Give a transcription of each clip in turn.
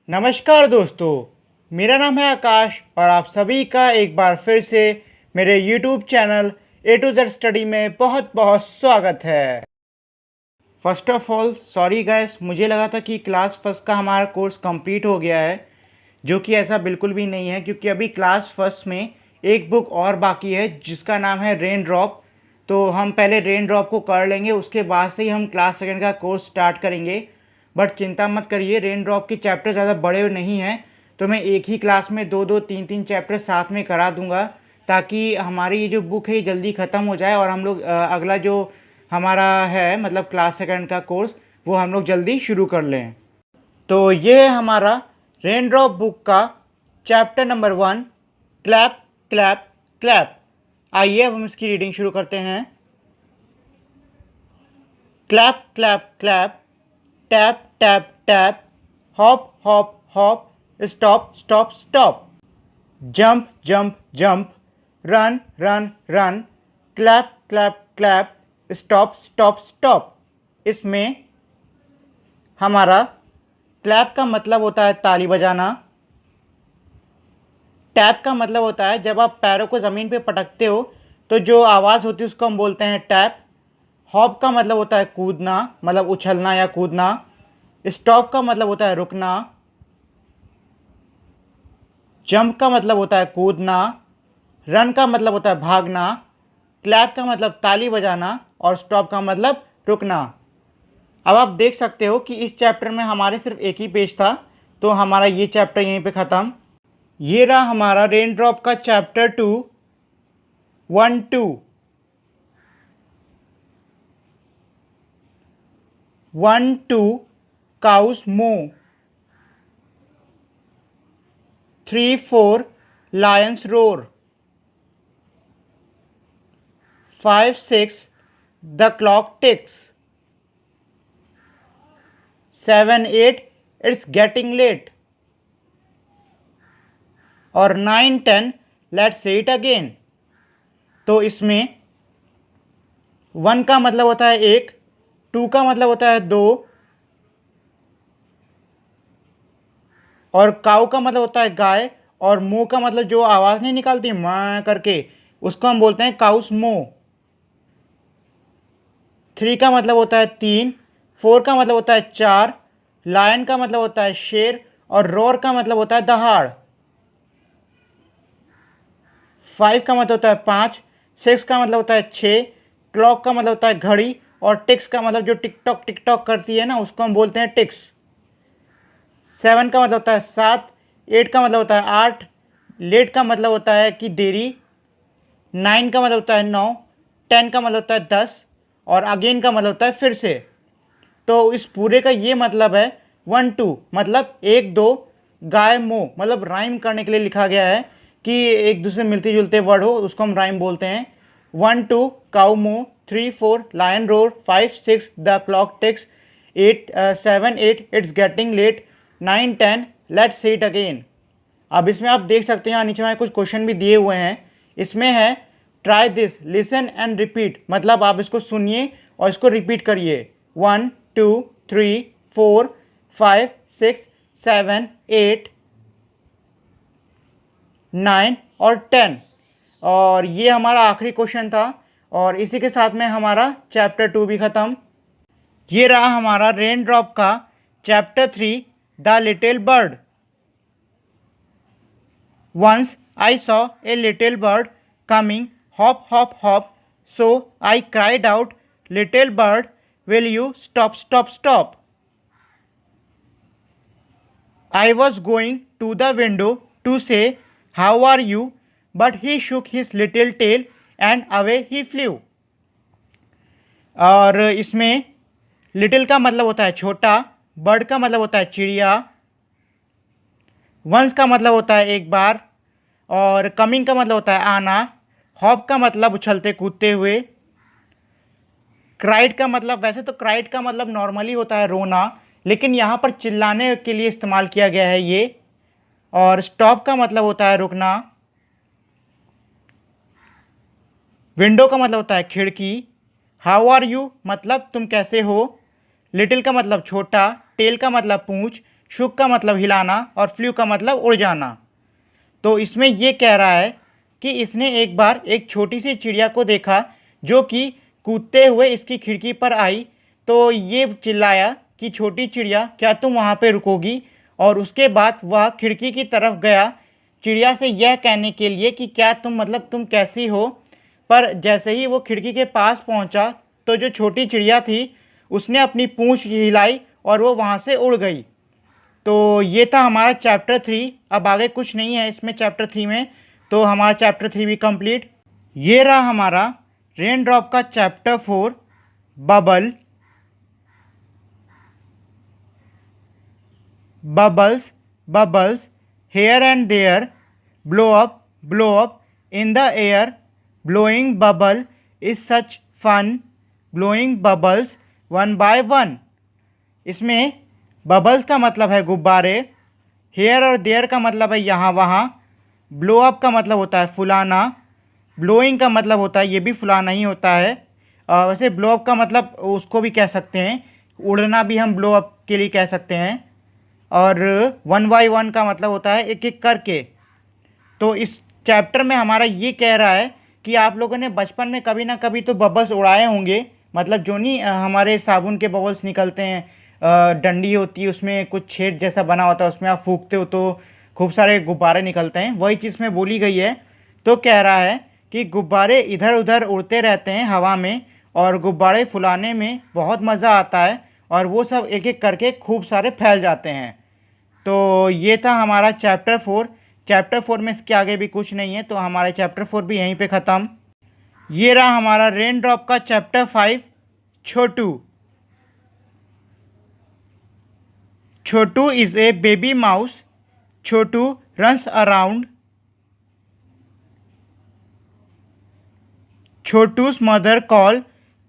नमस्कार दोस्तों, मेरा नाम है आकाश और आप सभी का एक बार फिर से मेरे YouTube channel A to Z study में बहुत बहुत स्वागत है। First of all sorry guys, मुझे लगा था कि क्लास फर्स्ट का हमारा कोर्स कंप्लीट हो गया है, जो कि ऐसा बिल्कुल भी नहीं है क्योंकि अभी क्लास फर्स्ट में एक बुक और बाकी है जिसका नाम है रेन ड्रॉप। तो हम पहले रेन ड्रॉप को कर लेंगे, उसके बाद से ही हम क्लास सेकेंड का कोर्स स्टार्ट करेंगे। बट चिंता मत करिए, रेन ड्रॉप के चैप्टर ज़्यादा बड़े नहीं हैं, तो मैं एक ही क्लास में दो दो तीन तीन चैप्टर साथ में करा दूंगा ताकि हमारी ये जो बुक है जल्दी ख़त्म हो जाए और हम लोग अगला जो हमारा है मतलब क्लास सेकेंड का कोर्स वो हम लोग जल्दी शुरू कर लें। तो ये है हमारा रेन ड्रॉप बुक का chapter number 1, clap clap clap. आइए अब हम इसकी रीडिंग शुरू करते हैं। Clap clap clap, tap tap tap, hop hop hop, stop stop stop, jump jump jump, run run run, clap clap clap, stop stop stop. इसमें हमारा क्लैप का मतलब होता है ताली बजाना, टैप का मतलब होता है जब आप पैरों को ज़मीन पे पटकते हो तो जो आवाज़ होती है उसको हम बोलते हैं टैप। हॉप का मतलब होता है कूदना, मतलब उछलना या कूदना। स्टॉप का मतलब होता है रुकना। जंप का मतलब होता है कूदना। रन का मतलब होता है भागना। क्लैप का मतलब ताली बजाना और स्टॉप का मतलब रुकना। अब आप देख सकते हो कि इस चैप्टर में हमारे सिर्फ एक ही पेज था, तो हमारा ये चैप्टर यहीं पे ख़त्म। ये रहा हमारा रेन ड्रॉप का chapter 2, 1 2। 1 2, cows moo। 3 4, lions roar। 5 6, the clock ticks। 7 8, it's getting late। और 9 10, let's say it again। तो इसमें 1 का मतलब होता है 1, 2 का मतलब होता है 2, और काऊ का मतलब होता है गाय, और मो का मतलब जो आवाज़ नहीं निकालती माँ करके उसको हम बोलते हैं काउस मो। 3 का मतलब होता है 3, 4 का मतलब होता है 4, लायन का मतलब होता है शेर, और रोर का मतलब होता है दहाड़। 5 का मतलब होता है 5, 6 का मतलब होता है 6, क्लॉक का मतलब होता है घड़ी, और टिक्स का मतलब जो टिक टॉक करती है ना उसको हम बोलते हैं टिक्स। 7 का मतलब होता है 7, 8 का मतलब होता है 8, लेट का मतलब होता है कि देरी, 9 का मतलब होता है 9, 10 का मतलब होता है 10, और अगेन का मतलब होता है फिर से। तो इस पूरे का ये मतलब है 1 2 मतलब 1 2, गाय मो मतलब राइम करने के लिए लिखा गया है कि एक दूसरे मिलते जुलते वर्ड हो उसको हम राइम बोलते हैं। 1 2, cow moo. 3 4, lion roar. 5 6, the clock ticks. 7 8, it's getting late. 9 10, let's say it again. अब इसमें आप देख सकते हैं नीचे में कुछ क्वेश्चन भी दिए हुए हैं। इसमें है try this, listen and repeat, मतलब आप इसको सुनिए और इसको रिपीट करिए। 1 2 3 4 5 6 7 8 9 और 10। और ये हमारा आखिरी क्वेश्चन था और इसी के साथ में हमारा चैप्टर 2 भी ख़त्म। ये रहा हमारा रेन ड्रॉप का chapter 3, the little bird. Once I saw a little bird coming, hop, hop, hop. So I cried out, little bird, will you stop, stop, stop? I was going to the window to say, how are you? But he shook his little tail and away he flew. और इसमें little का मतलब होता है छोटा, bird का मतलब होता है चिड़िया, वंस का मतलब होता है एक बार, और कमिंग का मतलब होता है आना, हॉप का मतलब उछलते कूदते हुए, क्राइड का मतलब वैसे तो क्राइड का मतलब नॉर्मली होता है रोना, लेकिन यहाँ पर चिल्लाने के लिए इस्तेमाल किया गया है ये, और स्टॉप का मतलब होता है रुकना, विंडो का मतलब होता है खिड़की, हाउ आर यू मतलब तुम कैसे हो, लिटिल का मतलब छोटा, टेल का मतलब पूंछ, शुक का मतलब हिलाना और फ्लू का मतलब उड़ जाना। तो इसमें ये कह रहा है कि इसने एक बार एक छोटी सी चिड़िया को देखा जो कि कूदते हुए इसकी खिड़की पर आई। तो ये चिल्लाया कि छोटी चिड़िया क्या तुम वहाँ पे रुकोगी, और उसके बाद वह खिड़की की तरफ गया चिड़िया से यह कहने के लिए कि क्या तुम मतलब तुम कैसी हो। पर जैसे ही वो खिड़की के पास पहुंचा तो जो छोटी चिड़िया थी उसने अपनी पूंछ हिलाई और वो वहाँ से उड़ गई। तो ये था हमारा चैप्टर 3। अब आगे कुछ नहीं है इसमें चैप्टर 3 में, तो हमारा चैप्टर 3 भी कंप्लीट। ये रहा हमारा रेन ड्रॉप का chapter 4 bubble. Bubbles bubbles here and there, blow up in the air, blowing bubble is such fun, blowing bubbles one by one। इसमें बबल्स का मतलब है गुब्बारे, हेयर और देयर का मतलब है यहाँ वहाँ, ब्लो अप का मतलब होता है फुलाना, ब्लोइंग का मतलब होता है ये भी फुलाना ही होता है। वैसे ब्लो अप का मतलब उसको भी कह सकते हैं, उड़ना भी हम ब्लो अप के लिए कह सकते हैं। और 1 by 1 का मतलब होता है एक एक करके। तो इस चैप्टर में हमारा ये कह रहा है कि आप लोगों ने बचपन में कभी ना कभी तो बबल्स उड़ाए होंगे, मतलब जो नहीं हमारे साबुन के बबल्स निकलते हैं, डंडी होती है उसमें कुछ छेद जैसा बना होता है, उसमें आप फूंकते हो तो खूब सारे गुब्बारे निकलते हैं, वही चीज़ में बोली गई है। तो कह रहा है कि गुब्बारे इधर उधर उड़ते रहते हैं हवा में और गुब्बारे फुलाने में बहुत मज़ा आता है और वो सब एक एक करके खूब सारे फैल जाते हैं। तो ये था हमारा चैप्टर 4। चैप्टर 4 में इसके आगे भी कुछ नहीं है, तो हमारा चैप्टर 4 भी यहीं पे ख़त्म। ये रहा हमारा रेन ड्रॉप का chapter 5 Chhotu. Chhotu is a baby mouse, Chhotu runs around. Chhotu's mother call,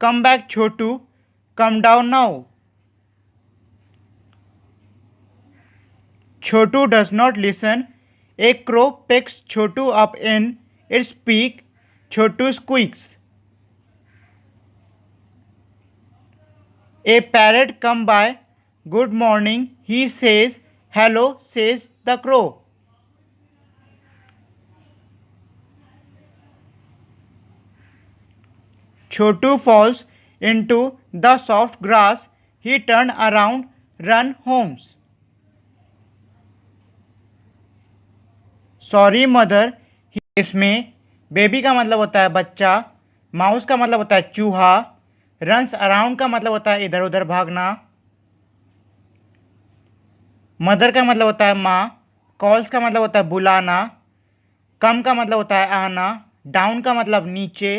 come back Chhotu, come down now। Chhotu does not listen, a crow picks Chhotu up in its beak, Chhotu squeaks। A parrot come by, good morning, he says, hello says the crow। Chhotu falls into the soft grass, he turn around, run homes। Sorry mother, इसमें baby का मतलब होता है बच्चा, mouse का मतलब होता है चूहा, रन्स अराउंड का मतलब होता है इधर उधर भागना, मदर का मतलब होता है माँ, कॉल्स का मतलब होता है बुलाना, कम का मतलब होता है आना, डाउन का मतलब नीचे,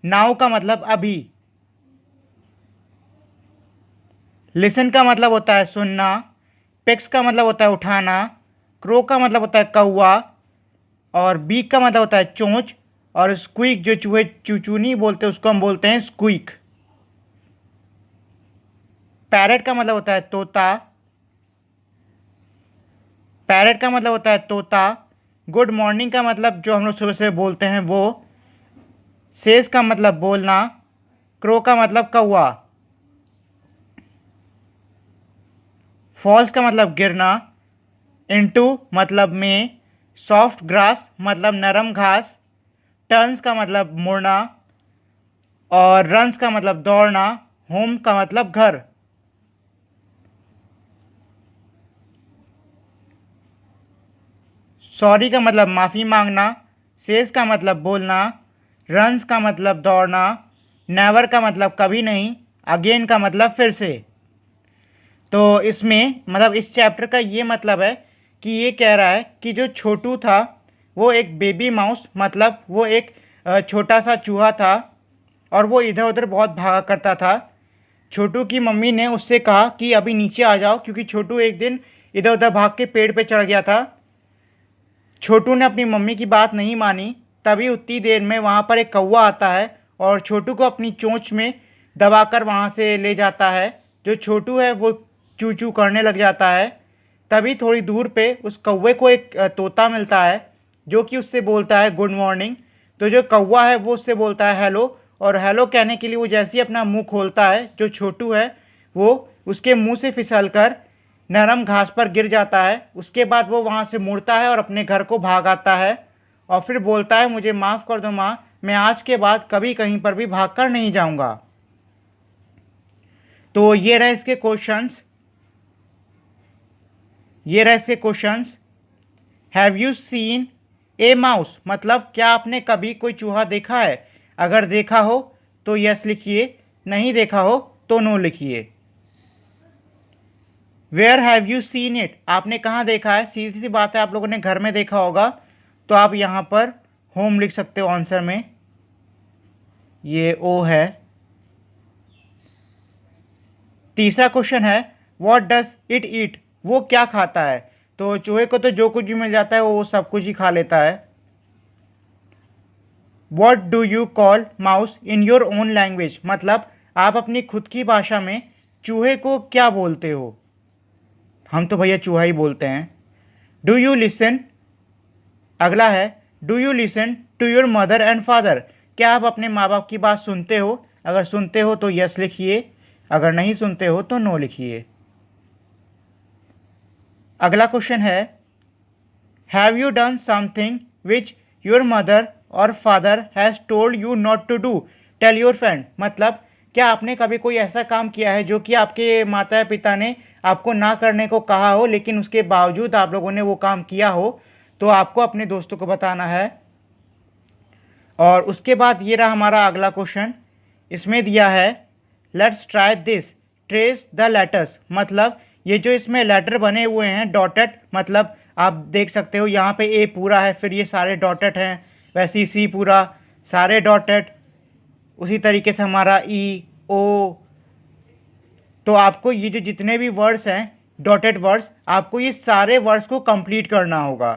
नाउ का मतलब अभी, लिसन का मतलब होता है सुनना, पिक्स का मतलब होता है उठाना, क्रो का मतलब होता है कौवा, और बीक का मतलब होता है चोंच, और स्क्वीक जो चूहे चूचूनी बोलते हैं उसको हम बोलते हैं स्क्वीक। पैरट का मतलब होता है तोता, पैरट का मतलब होता है तोता, गुड मॉर्निंग का मतलब जो हम लोग सुबह से बोलते हैं वो, सेज का मतलब बोलना, क्रो का मतलब कौवा, फॉल्स का मतलब गिरना, इनटू मतलब में, सॉफ्ट ग्रास मतलब नरम घास, टर्न्स का मतलब मुड़ना, और रन्स का मतलब दौड़ना, होम का मतलब घर। सॉरी का मतलब माफ़ी मांगना, सेज का मतलब बोलना, रन्स का मतलब दौड़ना, नेवर का मतलब कभी नहीं, अगेन का मतलब फिर से। तो इसमें मतलब इस चैप्टर का ये मतलब है कि ये कह रहा है कि जो छोटू था वो एक बेबी माउस, मतलब वो एक छोटा सा चूहा था और वो इधर उधर बहुत भागा करता था। छोटू की मम्मी ने उससे कहा कि अभी नीचे आ जाओ, क्योंकि छोटू एक दिन इधर उधर भाग के पेड़ पे चढ़ गया था। छोटू ने अपनी मम्मी की बात नहीं मानी, तभी उतनी देर में वहाँ पर एक कौवा आता है और छोटू को अपनी चोंच में दबाकर वहाँ से ले जाता है। जो छोटू है वो चू चू करने लग जाता है। तभी थोड़ी दूर पे उस कौवे को एक तोता मिलता है जो कि उससे बोलता है गुड मॉर्निंग। तो जो कौवा है वो उससे बोलता है हेलो, और हेलो कहने के लिए वो जैसे ही अपना मुंह खोलता है जो छोटू है वो उसके मुंह से फिसल कर नरम घास पर गिर जाता है। उसके बाद वो वहाँ से मुड़ता है और अपने घर को भाग आता है और फिर बोलता है मुझे माफ़ कर दो माँ, मैं आज के बाद कभी कहीं पर भी भाग कर नहीं जाऊँगा। तो ये रहे इसके questions. Have you scene A mouse, मतलब क्या आपने कभी कोई चूहा देखा है? अगर देखा हो तो यस लिखिए, नहीं देखा हो तो नो लिखिए। Where have you seen it, आपने कहाँ देखा है? सीधी सी बात है, आप लोगों ने घर में देखा होगा, तो आप यहाँ पर होम लिख सकते हो आंसर में, ये ओ है। तीसरा क्वेश्चन है व्हाट डज इट ईट, वो क्या खाता है? तो चूहे को तो जो कुछ भी मिल जाता है वो सब कुछ ही खा लेता है। What do you call mouse in your own language, मतलब आप अपनी खुद की भाषा में चूहे को क्या बोलते हो? हम तो भैया चूहा ही बोलते हैं। डू यू लिसन, अगला है do you listen to your mother and father, क्या आप अपने माँ बाप की बात सुनते हो? अगर सुनते हो तो यस लिखिए, अगर नहीं सुनते हो तो नो लिखिए। अगला क्वेश्चन है have you done something which your mother or father has told you not to do, tell your friend, मतलब क्या आपने कभी कोई ऐसा काम किया है जो कि आपके माता पिता ने आपको ना करने को कहा हो, लेकिन उसके बावजूद आप लोगों ने वो काम किया हो, तो आपको अपने दोस्तों को बताना है। और उसके बाद ये रहा हमारा अगला क्वेश्चन, इसमें दिया है let's try this trace the letters, मतलब ये जो इसमें लेटर बने हुए हैं डॉटेड, मतलब आप देख सकते हो यहाँ पे ए पूरा है, फिर ये सारे डॉटेड हैं, वैसे ही सी पूरा सारे डॉटेड, उसी तरीके से हमारा ई ओ। तो आपको ये जो जितने भी वर्ड्स हैं डॉटेड वर्ड्स, आपको ये सारे वर्ड्स को कंप्लीट करना होगा,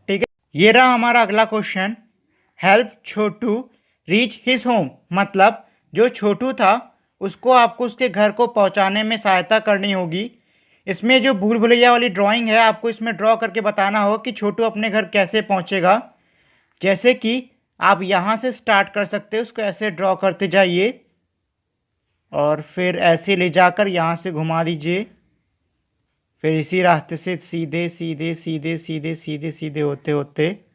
ठीक है। ये रहा हमारा अगला क्वेश्चन, हेल्प छोटू रीच हिज होम, मतलब जो छोटू था उसको आपको उसके घर को पहुंचाने में सहायता करनी होगी। इसमें जो भूल भुलैया वाली ड्राइंग है, आपको इसमें ड्रॉ करके बताना होगा कि छोटू अपने घर कैसे पहुंचेगा। जैसे कि आप यहाँ से स्टार्ट कर सकते हो, उसको ऐसे ड्रॉ करते जाइए और फिर ऐसे ले जाकर यहाँ से घुमा दीजिए, फिर इसी रास्ते से सीधे सीधे सीधे सीधे सीधे सीधे होते होते,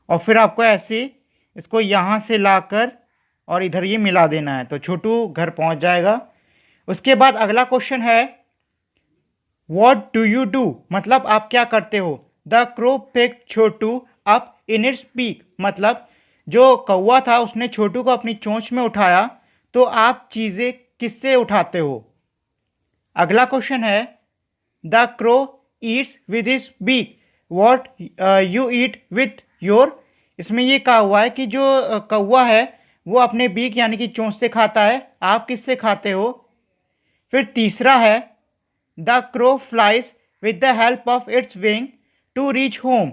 और फिर आपको ऐसे इसको यहाँ से लाकर और इधर ये मिला देना है, तो छोटू घर पहुँच जाएगा। उसके बाद अगला क्वेश्चन है व्हाट डू यू डू, मतलब आप क्या करते हो? The crow picked Chhotu up in its beak, मतलब जो कौवा था उसने छोटू को अपनी चोंच में उठाया, तो आप चीज़ें किससे उठाते हो? अगला क्वेश्चन है the crow eats with his beak, what you eat with your, इसमें ये कहा हुआ है कि जो कौवा है वो अपने बीक यानी कि चोंच से खाता है, आप किससे खाते हो? फिर तीसरा है the crow flies with the help of its wing to reach home,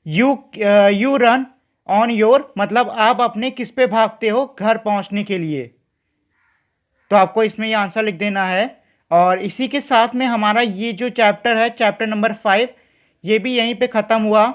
you run on your, मतलब आप अपने किस पे भागते हो घर पहुंचने के लिए? तो आपको इसमें ये आंसर लिख देना है। और इसी के साथ में हमारा ये जो चैप्टर है, चैप्टर नंबर 5, ये भी यहीं पे ख़त्म हुआ।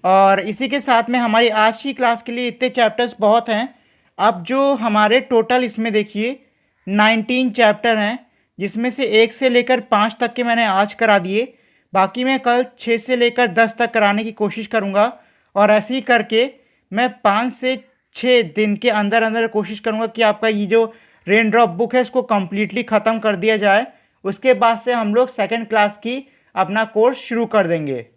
और इसी के साथ में हमारी आज की क्लास के लिए इतने चैप्टर्स बहुत हैं। अब जो हमारे टोटल इसमें देखिए 19 चैप्टर हैं, जिसमें से 1 से लेकर 5 तक के मैंने आज करा दिए, बाकी मैं कल 6 से लेकर 10 तक कराने की कोशिश करूँगा। और ऐसे ही करके मैं 5 से 6 दिन के अंदर अंदर कोशिश करूँगा कि आपका ये जो रेन ड्रॉप बुक है इसको कम्प्लीटली ख़त्म कर दिया जाए। उसके बाद से हम लोग सेकेंड क्लास की अपना कोर्स शुरू कर देंगे।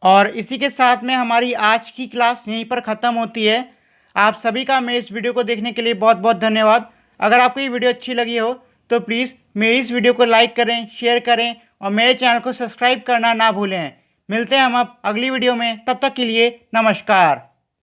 और इसी के साथ में हमारी आज की क्लास यहीं पर ख़त्म होती है। आप सभी का मेरे इस वीडियो को देखने के लिए बहुत बहुत धन्यवाद। अगर आपको ये वीडियो अच्छी लगी हो तो प्लीज़ मेरी इस वीडियो को लाइक करें, शेयर करें और मेरे चैनल को सब्सक्राइब करना ना भूलें। मिलते हैं हम अब अगली वीडियो में, तब तक के लिए नमस्कार।